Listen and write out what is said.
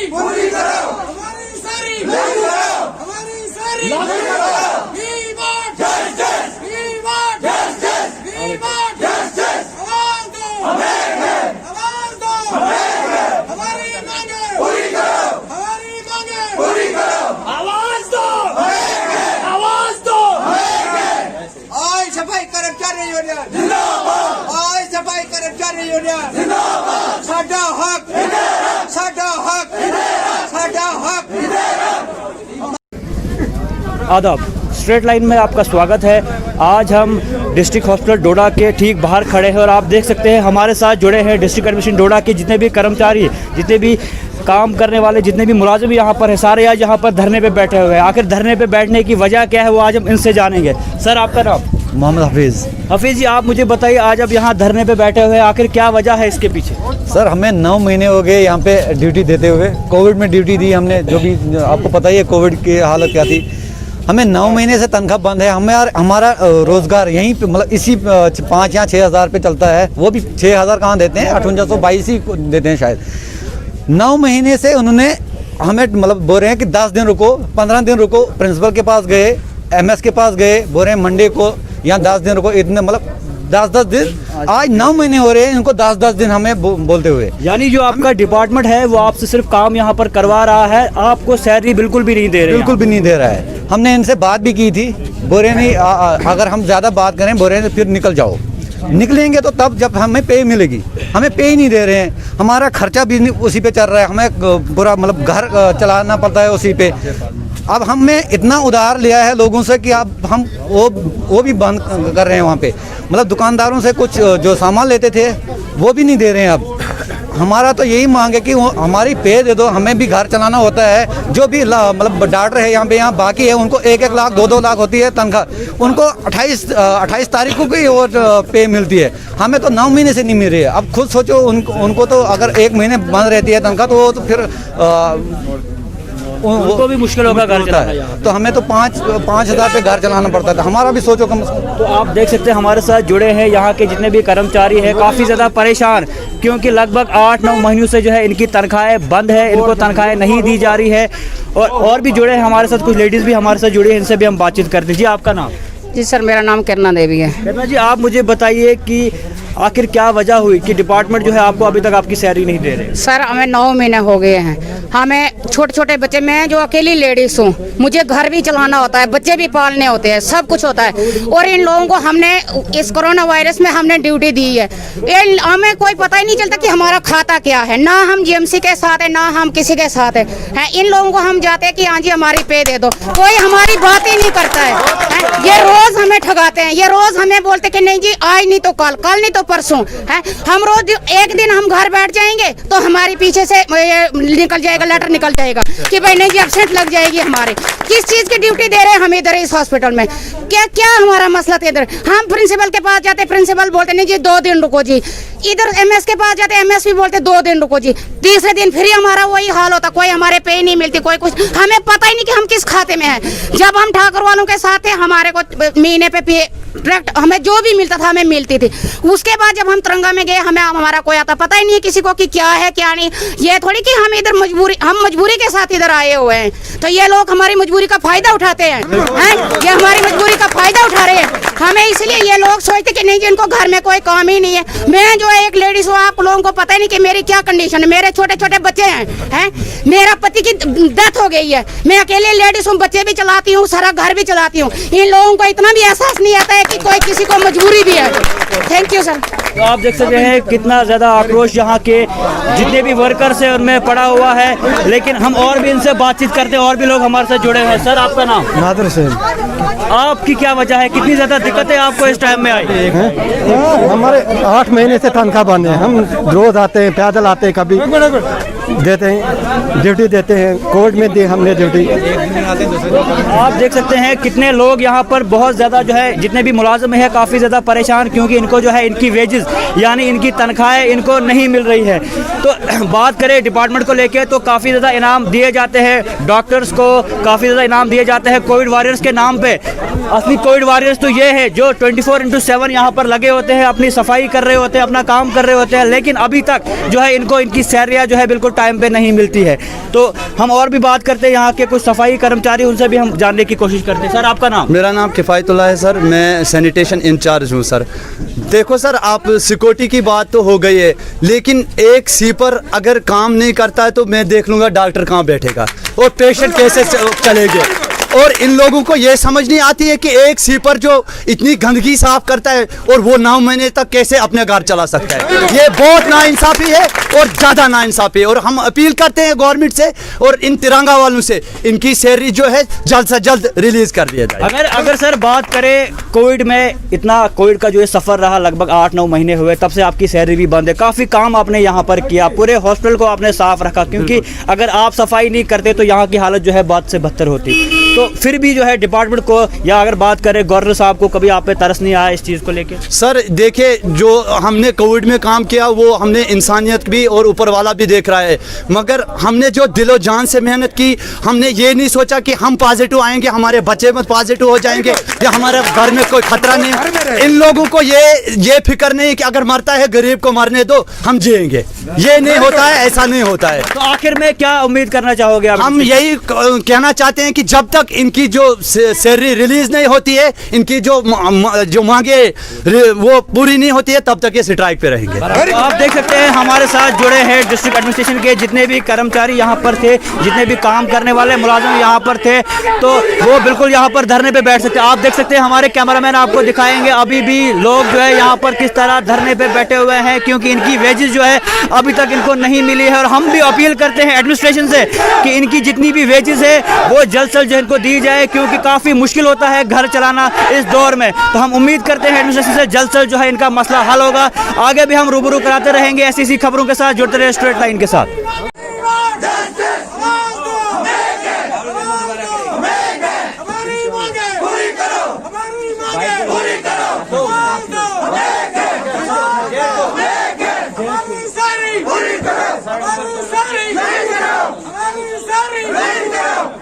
पूरी करो, हमारी सारी लागू करो, हमारी सारी लागू करो, We want justice, we want justice, we want justice, आवाज दो आवाज दो हमारी मांगे पूरी करो, हमारी मांगे पूरी करो, आवाज दो आवाज दो आज सफाई कर्मचारी यूनियन जिंदाबाद, आज सफाई कर्मचारी यूनियन जिंदाबाद, साडा हक साडा हक साडा हक आदाब, स्ट्रेट लाइन में आपका स्वागत है। आज हम डिस्ट्रिक्ट हॉस्पिटल डोडा के ठीक बाहर खड़े हैं और आप देख सकते हैं हमारे साथ जुड़े हैं डिस्ट्रिक्ट एडमिनिस्ट्रेशन डोडा के जितने भी कर्मचारी, जितने भी काम करने वाले, जितने भी मुलाजिम यहाँ पर है, सारे आज यहाँ पर धरने पे बैठे हुए हैं। आखिर धरने पे बैठने की वजह क्या है वो आज हम इनसे जानेंगे। सर, आपका नाम? मोहम्मद हफीज़। हफीज़ जी, आप मुझे बताइए, आज अब यहाँ धरने पे बैठे हुए हैं, आखिर क्या वजह है इसके पीछे? सर, हमें 9 महीने हो गए यहाँ पे ड्यूटी देते हुए। कोविड में ड्यूटी दी हमने, जो भी आपको पता ही है कोविड की हालत क्या थी। हमें 9 महीने से तनख्वाह बंद है। हमारा रोज़गार यहीं पे मतलब इसी 5 या 6 हज़ार पे चलता है। वो भी 6 हज़ार कहाँ देते हैं, 5822 ही देते हैं शायद। 9 महीने से उन्होंने हमें मतलब बोल रहे हैं कि 10 दिन रुको, 15 दिन रुको। प्रिंसिपल के पास गए, MS के पास गए, बोल रहे हैं मंडे को यहाँ 10 दिन रुको। इतने मतलब 10-10 दिन, आज 9 महीने हो रहे हैं इनको 10-10 दिन हमें बोलते हुए। यानी जो आपका डिपार्टमेंट है वो आपसे सिर्फ काम यहाँ पर करवा रहा है, आपको सैलरी बिल्कुल भी नहीं दे रहे? बिल्कुल भी नहीं दे रहा है। हमने इनसे बात भी की थी, बोल रहे नहीं अगर हम ज़्यादा बात करें, बोल रहे हैं फिर निकल जाओ। निकलेंगे तो तब जब हमें पे मिलेगी। हमें पे ही नहीं दे रहे हैं। हमारा खर्चा भी उसी पे चल रहा है। हमें पूरा मतलब घर चलाना पड़ता है उसी पे। अब हमने इतना उधार लिया है लोगों से कि अब हम वो भी बंद कर रहे हैं वहाँ पे। मतलब दुकानदारों से कुछ जो सामान लेते थे वो भी नहीं दे रहे हैं अब। हमारा तो यही मांग है कि हमारी पे दे दो, हमें भी घर चलाना होता है। जो भी मतलब डॉक्टर है यहाँ बाकी है, उनको 1-1 लाख 2-2 लाख होती है तनख्वाह। उनको 28 तारीख को ही और पे मिलती है। हमें तो 9 महीने से नहीं मिल रही है। अब खुद सोचो, उनको तो अगर 1 महीने बंद रहती है तनख्वाह तो फिर उनको भी मुश्किल होगा घर चलाना। तो हमें तो 5 हज़ार पे घर चलाना पड़ता था। हमारा भी सोचो कम। तो आप देख सकते हैं हमारे साथ जुड़े हैं यहाँ के जितने भी कर्मचारी हैं, काफ़ी ज़्यादा परेशान, क्योंकि लगभग 8-9 महीनों से जो है इनकी तनख्वाहें बंद है, इनको तनख्वाहें नहीं दी जा रही है। और भी जुड़े हैं हमारे साथ, कुछ लेडीज़ भी हमारे साथ जुड़ी हैं, इनसे भी हम बातचीत करते हैं। जी, आपका नाम? जी सर, मेरा नाम किरणा देवी है। किरणा जी, आप मुझे बताइए कि आखिर क्या वजह हुई कि डिपार्टमेंट जो है आपको अभी तक आपकी सैलरी नहीं दे रहे? सर, हमें 9 महीने हो गए हैं। हमें छोटे छोटे बच्चे, मैं जो अकेली लेडीज हूँ, मुझे घर भी चलाना होता है, बच्चे भी पालने होते हैं, सब कुछ होता है। और इन लोगों को हमने इस कोरोना वायरस में हमने ड्यूटी दी है। हमें कोई पता ही नहीं चलता कि हमारा खाता क्या है। ना हम GMC के साथ है, ना हम किसी के साथ है। इन लोगों को हम जाते हैं कि हाँ जी हमारी पे दे दो, कोई हमारी बात ही नहीं करता है। ये रोज हमें ठगाते हैं, ये रोज हमें बोलते कि नहीं जी आज नहीं तो कल, कल नहीं तो परसों है। हम रोज एक दिन हम घर बैठ जाएंगे तो हमारे पीछे से निकल जाएगा, लेटर निकल जाएगा कि भाई नहीं जी एब्सेंट लग जाएगी हमारे। किस चीज की ड्यूटी दे रहे हैं हम इधर इस हॉस्पिटल में? क्या क्या हमारा मसला था इधर? हम प्रिंसिपल के पास जाते, प्रिंसिपल बोलते नहीं जी 2 दिन रुको जी। इधर MS के पास जाते, MS भी बोलते 2 दिन रुको जी। तीसरे दिन फिर हमारा वही हाल होता, कोई हमारे पे नहीं मिलती, कोई कुछ। हमें पता ही नहीं कि हम किस खाते में हैं। जब हम ठाकुर वालों के साथ थे, हमारे को महीने पे डायरेक्ट हमें जो भी मिलता था हमें मिलती थी। उसके बाद जब हम तिरंगा में गए, हमें हमारा कोई आता पता ही नहीं है किसी को कि क्या है क्या नहीं। ये थोड़ी कि हम इधर हम मजबूरी के साथ इधर आए हुए हैं, तो ये लोग हमारी मजबूरी का फायदा उठाते हैं। ये हमारी मजबूरी का फायदा उठा रहे हैं। हमें इसलिए ये लोग सोचते कि नहीं जिनको घर में कोई काम ही नहीं है। मैं जो एक लेडीज हूँ, आप लोगों को पता ही नहीं कि मेरी क्या कंडीशन है। मेरे छोटे छोटे बच्चे हैं, मेरा पति की डेथ हो गई है। मैं अकेले लेडीज हूँ, बच्चे भी चलाती हूँ, सारा घर भी चलाती हूँ। इन लोगों को इतना भी एहसास नहीं आता है कि कोई किसी को मजबूरी भी है। Thank you sir. तो आप देख सकते हैं कितना ज़्यादा आक्रोश यहाँ के जितने भी वर्कर्स हैं उनमें पड़ा हुआ है। लेकिन हम और भी इनसे बातचीत करते हैं, और भी लोग हमारे साथ जुड़े हैं। सर, आपका नाम? नादिर हुसैन। आपकी क्या वजह है, कितनी ज़्यादा दिक्कतें आपको इस टाइम में आई? हमारे 8 महीने से तनख्वाह बंद है। हम रोज आते हैं, पैदल आते हैं, कभी देते हैं, ड्यूटी देते हैं। कोविड में दी हमने ड्यूटी। आप देख सकते हैं कितने लोग यहाँ पर बहुत ज़्यादा जो है, जितने भी मुलाजिम हैं काफ़ी ज़्यादा परेशान, क्योंकि इनको जो है इनकी वेजेस यानी इनकी तनख्वाहें इनको नहीं मिल रही है। तो बात करें डिपार्टमेंट को लेके तो काफ़ी ज़्यादा इनाम दिए जाते हैं डॉक्टर्स को, काफ़ी ज़्यादा इनाम दिए जाते हैं कोविड वॉरियर्स के नाम पे। असली कोविड वॉरियर्स तो ये है जो 24/7 यहाँ पर लगे होते हैं, अपनी सफाई कर रहे होते हैं, अपना काम कर रहे होते हैं, लेकिन अभी तक जो है इनको इनकी सैलरियाँ जो है बिल्कुल टाइम पे नहीं मिलती है। तो हम और भी बात करते हैं यहाँ के कुछ सफाई कर्मचारी, उनसे भी हम जानने की कोशिश करते हैं। सर आपका नाम? मेरा नाम किफ़ायतुल्लाह है सर, मैं सैनिटेशन इंचार्ज हूँ सर। देखो सर, आप सिक्योरिटी की बात तो हो गई है, लेकिन एक स्वीपर अगर काम नहीं करता है तो मैं देख लूँगा डॉक्टर कहाँ बैठेगा और पेशेंट कैसे चलेंगे। और इन लोगों को ये समझ नहीं आती है कि एक स्वीपर जो इतनी गंदगी साफ करता है और वो 9 महीने तक कैसे अपने घर चला सकता है। ये बहुत नाइंसाफ़ी है और ज़्यादा नाइंसाफ़ी है। और हम अपील करते हैं गवर्नमेंट से और इन तिरंगा वालों से, इनकी सैलरी जो है जल्द से जल्द रिलीज़ कर दिया जाए। अगर सर बात करें कोविड में, इतना कोविड का जो है सफ़र रहा, लगभग 8-9 महीने हुए, तब से आपकी सैलरी भी बंद है। काफ़ी काम आपने यहाँ पर किया, पूरे हॉस्पिटल को आपने साफ रखा, क्योंकि अगर आप सफाई नहीं करते तो यहाँ की हालत जो है बद से बदतर होती। तो फिर भी जो है डिपार्टमेंट को, या अगर बात करें गवर्नर साहब को, कभी आप पे तरस नहीं आया इस चीज़ को लेके? सर देखिए, जो हमने कोविड में काम किया वो हमने इंसानियत भी और ऊपर वाला भी देख रहा है, मगर हमने जो दिलो जान से मेहनत की, हमने ये नहीं सोचा कि हम पॉजिटिव आएंगे, हमारे बच्चे में पॉजिटिव हो जाएंगे या हमारे घर में कोई खतरा नहीं। इन लोगों को ये फिक्र नहीं कि अगर मरता है गरीब को मरने दो, हम जिएंगे। ये नहीं होता है, ऐसा नहीं होता है। तो आखिर में क्या उम्मीद करना चाहोगे आप? हम यही कहना चाहते हैं कि जब तक इनकी जो सैलरी रिलीज नहीं होती है, इनकी जो मांगे वो पूरी नहीं होती है, तब तक ये स्ट्राइक पे रहेंगे। तो आप देख सकते हैं हमारे साथ जुड़े हैं डिस्ट्रिक्ट एडमिनिस्ट्रेशन के जितने भी कर्मचारी यहाँ पर थे, जितने भी काम करने वाले मुलाजिम यहाँ पर थे, तो वो बिल्कुल यहाँ पर धरने पे बैठ सकते हैं। आप देख सकते हैं, हमारे कैमरामैन आपको दिखाएंगे अभी भी लोग जो है यहाँ पर किस तरह धरने पे बैठे हुए हैं, क्योंकि इनकी वेजेस जो है अभी तक इनको नहीं मिली है। और हम भी अपील करते हैं एडमिनिस्ट्रेशन से कि इनकी जितनी भी वेजेस है वो जल्द से जल्द इनको दी जाए, क्योंकि काफ़ी मुश्किल होता है घर चलाना इस दौर में। तो हम उम्मीद करते हैं एडमिनिस्ट्रेशन से जल्द से जल्द जो है इनका मसला हल होगा। आगे भी हम रूबरू कराते रहेंगे ऐसी खबरों के साथ। जुड़ते रहे स्ट्रेट लाइन के साथ। Hurry,